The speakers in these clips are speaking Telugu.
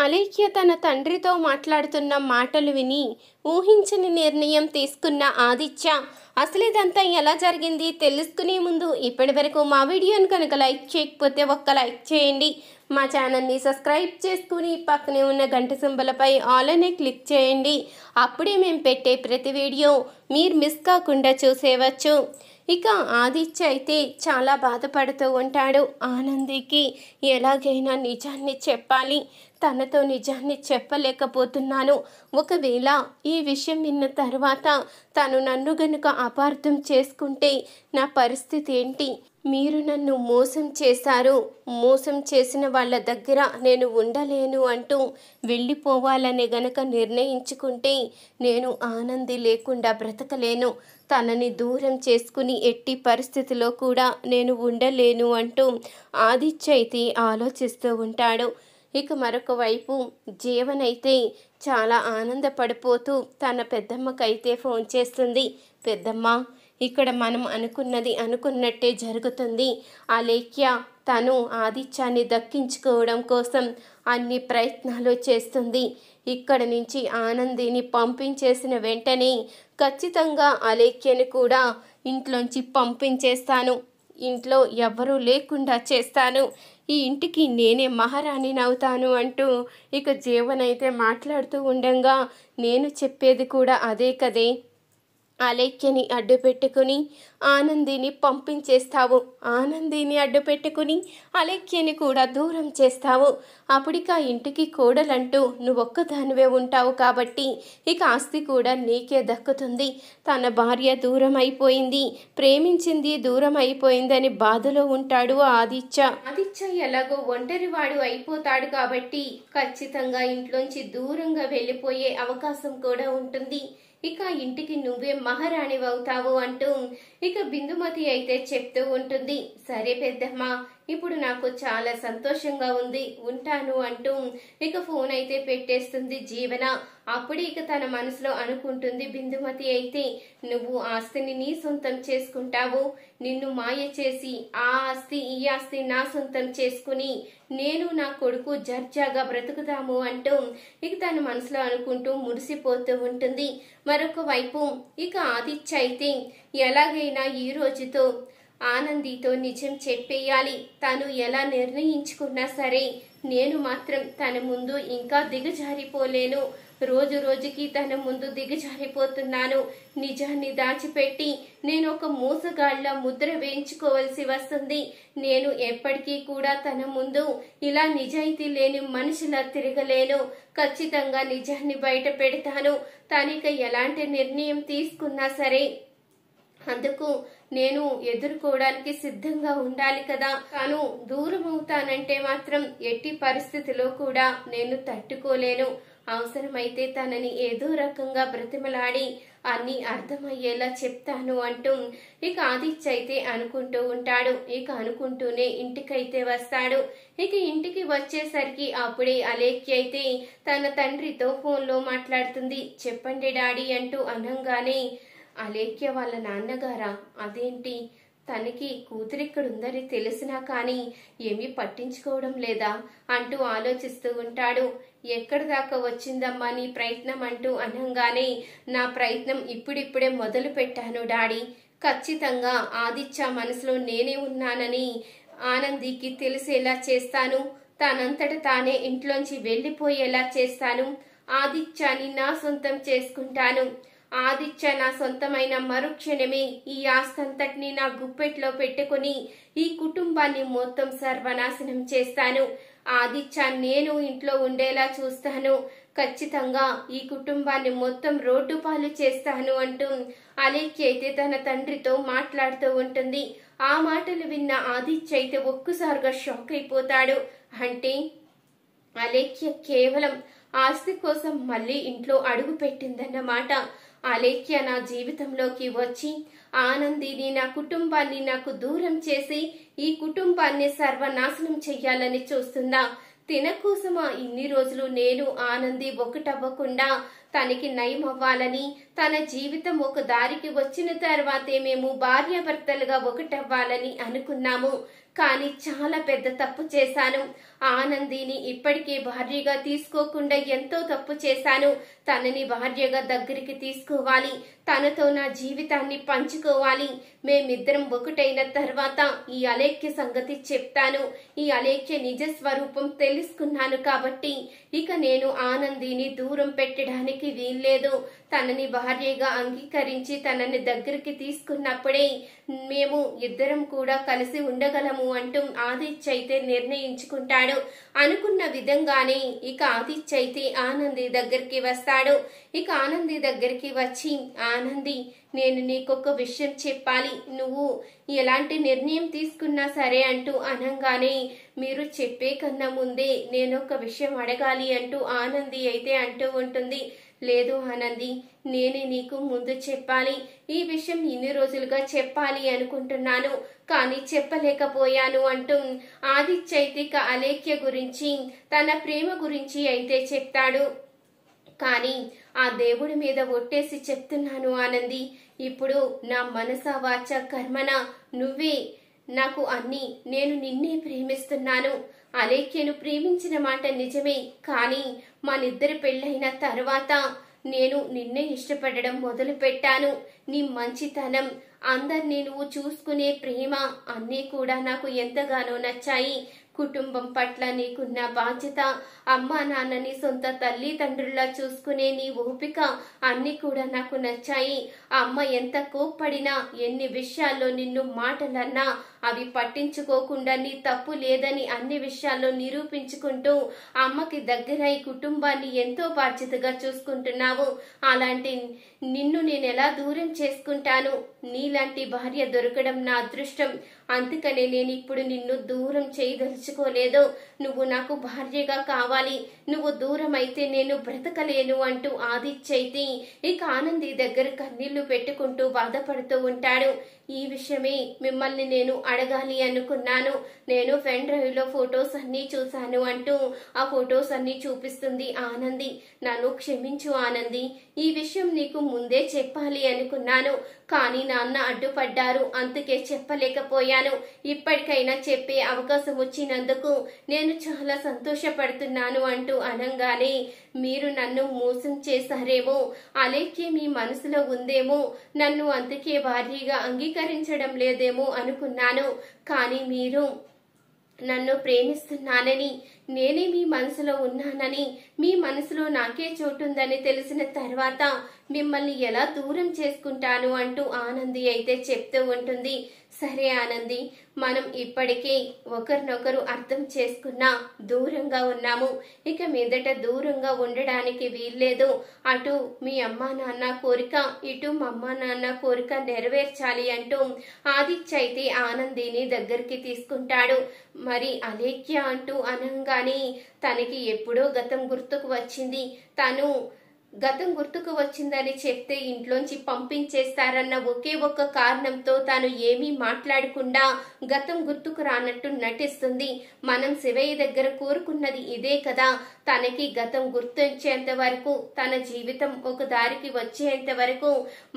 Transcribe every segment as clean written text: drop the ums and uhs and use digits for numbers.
అలేఖ్య తన తండ్రితో మాట్లాడుతున్న మాటలు విని ఊహించని నిర్ణయం తీసుకున్న ఆదిత్య అసలు ఇదంతా ఎలా జరిగింది తెలుసుకునే ముందు ఇప్పటి వరకు మా వీడియోని కనుక లైక్ చేయకపోతే ఒక్క లైక్ చేయండి. మా ఛానల్ని సబ్స్క్రైబ్ చేసుకుని పక్కనే ఉన్న గంట సింబలపై ఆల్ అనే క్లిక్ చేయండి. అప్పుడే మేము పెట్టే ప్రతి వీడియో మీరు మిస్ కాకుండా చూసేవచ్చు. ఇక ఆదిత్య అయితే చాలా బాధపడుతూ ఉంటాడు. ఆనందికి ఎలాగైనా నిజాన్ని చెప్పాలి, తనతో నిజాన్ని చెప్పలేకపోతున్నాను. ఒకవేళ ఈ విషయం విన్న తర్వాత తను నన్ను గనుక అపార్థం చేసుకుంటే నా పరిస్థితి ఏంటి? మీరు నన్ను మోసం చేశారు, మోసం చేసిన వాళ్ళ దగ్గర నేను ఉండలేను అంటూ వెళ్ళిపోవాలని గనక నిర్ణయించుకుంటే నేను ఆనంది లేకుండా బ్రతకలేను, తనని దూరం చేసుకుని ఎట్టి పరిస్థితిలో కూడా నేను ఉండలేను అంటూ ఆదిత్య అయితే ఆలోచిస్తూ ఉంటాడు. ఇక మరొక వైపు జీవన్ అయితే చాలా ఆనందపడిపోతూ తన పెద్దమ్మకైతే ఫోన్ చేస్తుంది. పెద్దమ్మ, ఇక్కడ మనం అనుకున్నది అనుకున్నట్టే జరుగుతుంది. అలేఖ్య తను ఆదిత్యాన్ని దక్కించుకోవడం కోసం అన్ని ప్రయత్నాలు చేస్తుంది. ఇక్కడ నుంచి ఆనందిని పంపించేసిన వెంటనే ఖచ్చితంగా అలేఖ్యని కూడా ఇంట్లోంచి పంపించేస్తాను, ఇంట్లో ఎవరూ లేకుండా చేస్తాను, ఈ ఇంటికి నేనే మహారాణిని అవుతాను అంటూ ఇక జీవన్ అయితే మాట్లాడుతూ ఉండగా నేను చెప్పేది కూడా అదే కదే. అలేఖ్యని అడ్డు పెట్టుకుని ఆనందిని పంపించేస్తావు, ఆనందిని అడ్డు పెట్టుకుని అలేఖ్యని కూడా దూరం చేస్తావు. అప్పటిక ఇంటికి కోడలంటూ నువ్వొక్కదానివే ఉంటావు కాబట్టి ఇక ఆస్తి కూడా నీకే దక్కుతుంది. తన భార్య దూరం అయిపోయింది, ప్రేమించింది దూరం అయిపోయిందని బాధలో ఉంటాడు ఆదిత్య. ఎలాగో ఒంటరివాడు అయిపోతాడు కాబట్టి ఖచ్చితంగా ఇంట్లోంచి దూరంగా వెళ్ళిపోయే అవకాశం కూడా ఉంటుంది. ఇక ఇంటికి నువ్వే మహారాణి అవుతావు అంటూ ఇక బిందుమతి అయితే చెప్తూ ఉంటుంది. సరే పెద్దమ్మ, ఇప్పుడు నాకు చాలా సంతోషంగా ఉంది, ఉంటాను అంటూ ఇక ఫోన్ అయితే పెట్టేస్తుంది జీవన. అప్పుడు ఇక తన మనసులో అనుకుంటుంది బిందుమతి అయితే, నువ్వు ఆస్తిని నీ సొంతం చేసుకుంటావు, నిన్ను మాయ చేసి ఆ ఆస్తి ఈ ఆస్తి నా సొంతం చేసుకుని నేను నా కొడుకు జర్జాగా బ్రతుకుతాము అంటూ ఇక తన మనసులో అనుకుంటూ మురిసిపోతూ ఉంటుంది. మరొక వైపు ఇక ఆదిత్య అయితే ఎలాగైనా ఈ రోజుతో ఆనందితో నిజం చెప్పేయాలి, తను ఎలా నిర్ణయించుకున్నా సరే నేను మాత్రం తన ముందు ఇంకా దిగజారిపోలేను, రోజు రోజుకి తన ముందు దిగజారిపోతున్నాను. నిజాన్ని దాచిపెట్టి నేను ఒక మోసగాళ్ళ ముద్ర వేయించుకోవాల్సి వస్తుంది. నేను ఎప్పటికీ కూడా తన ముందు ఇలా నిజాయితీ లేని మనిషిలా తిరగలేను. ఖచ్చితంగా నిజాన్ని బయట పెడతాను. తనిక ఎలాంటి నిర్ణయం తీసుకున్నా సరే అందుకు నేను ఎదుర్కోవడానికి సిద్ధంగా ఉండాలి కదా. తాను దూరం అవుతానంటే మాత్రం ఎట్టి పరిస్థితిలో కూడా నేను తట్టుకోలేను. అవసరమైతే తనని ఏదో రకంగా బ్రతిమలాడి అన్ని అర్థమయ్యేలా చెప్తాను అంటూ ఇక ఆదిత్య అయితే అనుకుంటూ ఉంటాడు. ఇక అనుకుంటూనే ఇంటికైతే వస్తాడు. ఇక ఇంటికి వచ్చేసరికి అప్పుడే అలేఖ్య అయితే తన తండ్రితో ఫోన్లో మాట్లాడుతుంది. చెప్పండి డాడీ అంటూ అనగానే, అలేఖ్య వాళ్ళ నాన్నగారా, అదేంటి తనకి కూతురిక్కడుందని తెలిసినా కానీ ఏమీ పట్టించుకోవడం లేదా అంటూ ఆలోచిస్తూ ఉంటాడు. ఎక్కడి దాకా వచ్చిందమ్మా నీ ప్రయత్నం అంటూ అనగానే, నా ప్రయత్నం ఇప్పుడిప్పుడే మొదలు పెట్టాను డాడీ. ఖచ్చితంగా ఆదిత్య మనసులో నేనే ఉన్నానని ఆనందికి తెలిసేలా చేస్తాను, తనంతట తానే ఇంట్లోంచి వెళ్ళిపోయేలా చేస్తాను, ఆదిత్యాన్ని నా సొంతం చేసుకుంటాను. ఆదిత్య నా సొంతమైన మరుక్షణమే ఈ ఆస్తంతటిని నా గుప్పెట్లో పెట్టుకుని ఈ కుటుంబాన్ని మొత్తం సర్వనాశనం చేస్తాను. ఆదిత్య నేను ఇంట్లో ఉండేలా చూస్తాను. ఖచ్చితంగా ఈ కుటుంబాన్ని మొత్తం రోడ్డు పాలు చేస్తాను అంటూ అలేఖ్య అయితే తన తండ్రితో మాట్లాడుతూ ఉంటుంది. ఆ మాటలు విన్న ఆదిత్య అయితే ఒక్కసారిగా షాక్ అయిపోతాడు. అంటే అలేఖ్య కేవలం ఆస్తి కోసం మళ్ళీ ఇంట్లో అడుగు పెట్టిందన్నమాట. అలేఖ్య నా జీవితంలోకి వచ్చి ఆనందిని నా కుటుంబాన్ని నాకు దూరం చేసి ఈ కుటుంబాన్ని సర్వనాశనం చెయ్యాలని చూస్తుందా? తిన కోసమా ఇన్ని రోజులు నేను ఆనంది ఒకటవ్వకుండా తనకి నయం అవ్వాలని, తన జీవితం ఒక దారికి వచ్చిన తర్వాతే మేము భార్యాభర్తలుగా ఒకటవ్వాలని అనుకున్నాము. కానీ చాలా పెద్ద తప్పు చేశాను. ఆనందిని ఇప్పటికే భార్యగా తీసుకోకుండా ఎంతో తప్పు చేశాను. తనని భార్యగా దగ్గరికి తీసుకోవాలి, తనతో నా జీవితాన్ని పంచుకోవాలి. మేమిద్దరం ఒకటైన తర్వాత ఈ అలేఖ్య సంగతి చెప్తాను. ఈ అలేఖ్య నిజ స్వరూపం తెలుసుకున్నాను కాబట్టి ఇక నేను ఆనందిని దూరం పెట్టడానికి వీల్లేదు. తనని భార్యగా అంగీకరించి తనని దగ్గరికి తీసుకున్నప్పుడే మేము ఇద్దరం కూడా కలిసి ఉండగలము అంటూ ఆదిత్య అయితే నిర్ణయించుకుంటాడు. అనుకున్న విధంగానే ఇక ఆదిత్య అయితే ఆనంది దగ్గరికి వస్తాడు. ఇక ఆనంది దగ్గరికి వచ్చి, ఆనంది, నేను నీకొక విషయం చెప్పాలి, నువ్వు ఎలాంటి నిర్ణయం తీసుకున్నా సరే అంటూ అనంగానే, మీరు చెప్పే కన్నా ముందే నేను ఒక విషయం అడగాలి అంటూ ఆనంది అయితే అంటూ ఉంటుంది. లేదు ఆనంది, నేనే నీకు ముందు చెప్పాలి. ఈ విషయం ఇన్ని రోజులుగా చెప్పాలి అనుకుంటున్నాను, కానీ చెప్పలేకపోయాను అంటూ ఆదిత్య అయితే అలేఖ్య గురించి, తన ప్రేమ గురించి అయితే చెప్తాడు. కానీ ఆ దేవుడి మీద ఒట్టేసి చెప్తున్నాను ఆనంది, ఇప్పుడు నా మనస వాచ కర్మన నువ్వే నాకు అన్ని. నేను నిన్నే ప్రేమిస్తున్నాను. అలేఖ్యను ప్రేమించిన మాట నిజమే, కానీ మనిద్దరి పెళ్ళైన తర్వాత నేను నిన్నే ఇష్టపడడం మొదలు పెట్టాను. నీ మంచితనం, అందరినీ నువ్వు చూసుకునే ప్రేమ అన్నీ కూడా నాకు ఎంతగానో నచ్చాయి. కుటుంబం పట్ల నీకున్న బాధ్యత, అమ్మా నాన్నని సొంత తల్లి తండ్రుల్లా చూసుకునే నీ ఓపిక అన్ని కూడా నాకు నచ్చాయి. అమ్మ ఎంత కోప్పడినా, ఎన్ని విషయాల్లో నిన్ను మాటలన్నా అవి పట్టించుకోకుండా నీ తప్పు లేదని అన్ని విషయాల్లో నిరూపించుకుంటూ అమ్మకి దగ్గరై కుటుంబాన్ని ఎంతో బాధ్యతగా చూసుకుంటున్నావు. అలాంటి నిన్ను నేను ఎలా దూరం చేసుకుంటాను? నీలాంటి భార్య దొరకడం నా అదృష్టం. అందుకనే నేను ఇప్పుడు నిన్ను దూరం చేయదలుచుకోలేదు. నువ్వు నాకు భార్యగా కావాలి. నువ్వు దూరం అయితే నేను బ్రతకలేను అంటూ ఆదిత్య అయితే ఇక ఆనంది దగ్గర కన్నీళ్లు పెట్టుకుంటూ బాధపడుతూ ఉంటాడు. ఈ విషయమే మిమ్మల్ని నేను అడగాలి అనుకున్నాను. నేను పెన్ డ్రైవ్ లో ఫొటోస్ అన్ని చూశాను అంటూ ఆ ఫొటోస్ అన్ని చూపిస్తుంది ఆనంది. నన్ను క్షమించు ఆనంది, ఈ విషయం నీకు ముందే చెప్పాలి అనుకున్నాను, కానీ నాన్న అడ్డుపడ్డారు, అందుకే చెప్పలేకపోయాను. ఇప్పటికైనా చెప్పే అవకాశం వచ్చినందుకు నేను చాలా సంతోషపడుతున్నాను అంటూ అనంగానే, మీరు నన్ను మోసం చేశారేమో, అలేఖ్య మీ మనసులో ఉందేమో, నన్ను అందుకే భార్యగా అంగీకరించడం లేదేమో అనుకున్నాను. కానీ మీరు నన్ను ప్రేమిస్తున్నానని, నేనే మీ మనసులో ఉన్నానని, మీ మనసులో నాకే చోటుందని తెలిసిన తర్వాత మిమ్మల్ని ఎలా దూరం చేసుకుంటాను అంటూ ఆనంది అయితే చెప్తూ ఉంటుంది. సరే ఆనంది, మనం ఇప్పటికే ఒకరినొకరు అర్థం చేసుకున్నా దూరంగా ఉన్నాము. ఇక మీదట దూరంగా ఉండడానికి వీల్లేదు. అటు మీ అమ్మా నాన్న కోరిక, ఇటు మా అమ్మా నాన్న కోరిక నెరవేర్చాలి అంటూ ఆదిత్య అయితే ఆనందిని దగ్గరికి తీసుకుంటాడు. మరి అలేఖ్య అంటూ అనంగానే తనకి ఎప్పుడో గతం గుర్తుకు వచ్చింది. తను గతం గుర్తుకు వచ్చిందని చెప్తే ఇంట్లోంచి పంపించేస్తారన్న ఒకే ఒక్క కారణంతో తాను ఏమీ మాట్లాడకుండా గతం గుర్తుకు రానట్టు నటిస్తుంది. మనం శివయ్య దగ్గర కోరుకున్నది ఇదే కదా, తనకి గతం గుర్తొచ్చేంత వరకు, తన జీవితం ఒక దారికి వచ్చేంత వరకు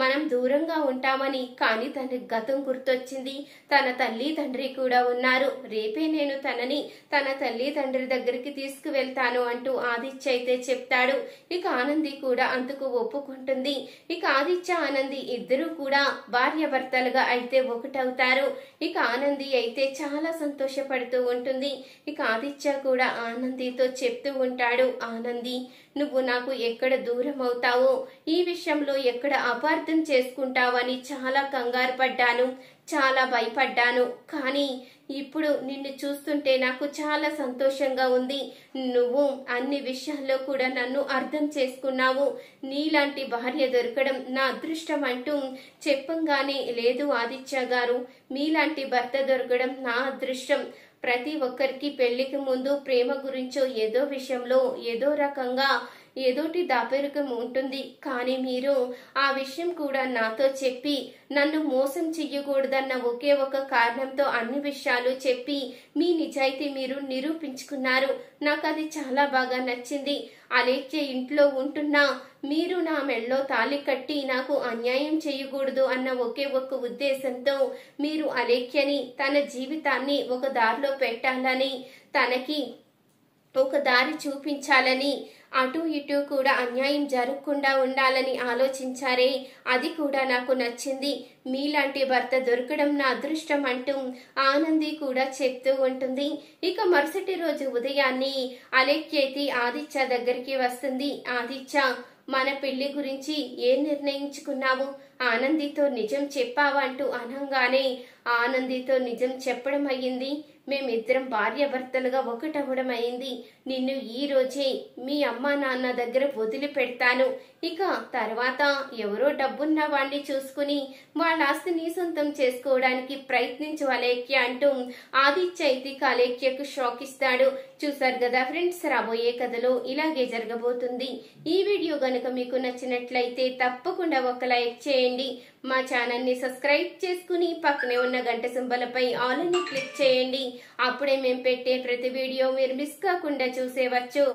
మనం దూరంగా ఉంటామని. కానీ తనకి గతం గుర్తొచ్చింది. తన తల్లి తండ్రి కూడా ఉన్నారు. రేపే నేను తనని తన తల్లి తండ్రి దగ్గరికి తీసుకువెళ్తాను అంటూ ఆదిత్య అయితే చెప్తాడు. ఇక ఆనంది కూడా అందుకు ఒప్పుకుంటుంది. ఇక ఆదిత్య ఆనంది ఇద్దరూ కూడా భార్యాభర్తలుగా అయితే ఒకటవుతారు. ఇక ఆనంది అయితే చాలా సంతోషపడుతూ ఉంటుంది. ఇక ఆదిత్య కూడా ఆనందితో చెప్తూ ఉంటాడు, ఆనంది, నువ్వు నాకు ఎక్కడ దూరం అవుతావో, ఈ విషయంలో ఎక్కడ అపార్థం చేసుకుంటావని చాలా కంగారు పడ్డాను, చాలా భయపడ్డాను. కానీ ఇప్పుడు నిన్ను చూస్తుంటే నాకు చాలా సంతోషంగా ఉంది. నువ్వు అన్ని విషయాల్లో కూడా నన్ను అర్థం చేసుకున్నావు. నీలాంటి భార్య దొరకడం నా అదృష్టం అంటూ చెప్పంగానే, లేదు ఆదిత్య గారు, మీలాంటి భర్త దొరకడం నా అదృష్టం. ప్రతి ఒక్కరికి పెళ్లికి ముందు ప్రేమ గురించో ఏదో విషయంలో ఏదో రకంగా ఏదోటి దాపరికం ఉంటుంది. కానీ మీరు ఆ విషయం కూడా నాతో చెప్పి నన్ను మోసం చెయ్యకూడదన్న ఒకే ఒక కారణంతో అన్ని విషయాలు చెప్పి మీ నిజాయితీ మీరు నిరూపించుకున్నారు. నాకు అది చాలా బాగా నచ్చింది. అలేఖ్య ఇంట్లో ఉంటున్నా మీరు నా మెళ్ళో తాళి కట్టి నాకు అన్యాయం చేయకూడదు అన్న ఒకే ఒక్క ఉద్దేశంతో మీరు అలేఖ్యని తన జీవితాన్ని ఒక దారిలో పెట్టాలని, తనకి ఒక దారి చూపించాలని, అటు ఇటు కూడా అన్యాయం జరగకుండా ఉండాలని ఆలోచించారే, అది కూడా నాకు నచ్చింది. మీలాంటి భర్త దొరకడం నా అదృష్టం అంటూ ఆనంది కూడా చెప్తూ ఉంటుంది. ఇక మరుసటి రోజు ఉదయాన్నే అలేఖ్య అయితే ఆదిత్య దగ్గరికి వస్తుంది. ఆదిత్య, మన పెళ్లి గురించి ఏం నిర్ణయించుకున్నావు? ఆనందితో నిజం చెప్పావా అంటూ అనగానే ఆనందితో నిజం చెప్పడం అయ్యింది. మేమిద్దరం భార్యాభర్తలుగా ఒకటవడం అయింది. నిన్ను ఈ రోజే మీ అమ్మ నాన్న దగ్గర వదిలిపెడతాను. ఇక తర్వాత ఎవరో డబ్బున్న వాణ్ణి చూసుకుని వాళ్ళ ఆస్తిని సొంతం చేసుకోవడానికి ప్రయత్నించు అలేఖ్య అంటూ ఆదిత్య అయితే అలేఖ్యకు షాక్ ఇస్తాడు. చూసారు కదా ఫ్రెండ్స్, రాబోయే కథలో ఇలాగే జరగబోతుంది. ఈ వీడియో గనుక మీకు నచ్చినట్లయితే తప్పకుండా ఒక లైక్ చేయండి. మా ఛానల్ ని సబ్స్క్రైబ్ చేసుకుని పక్కనే ఉన్న గంట సింబలపై ఆల్ అని క్లిక్ చేయండి. అప్పుడే మేము పెట్టే ప్రతి వీడియో మీరు మిస్ కాకుండా చూసేవచ్చు.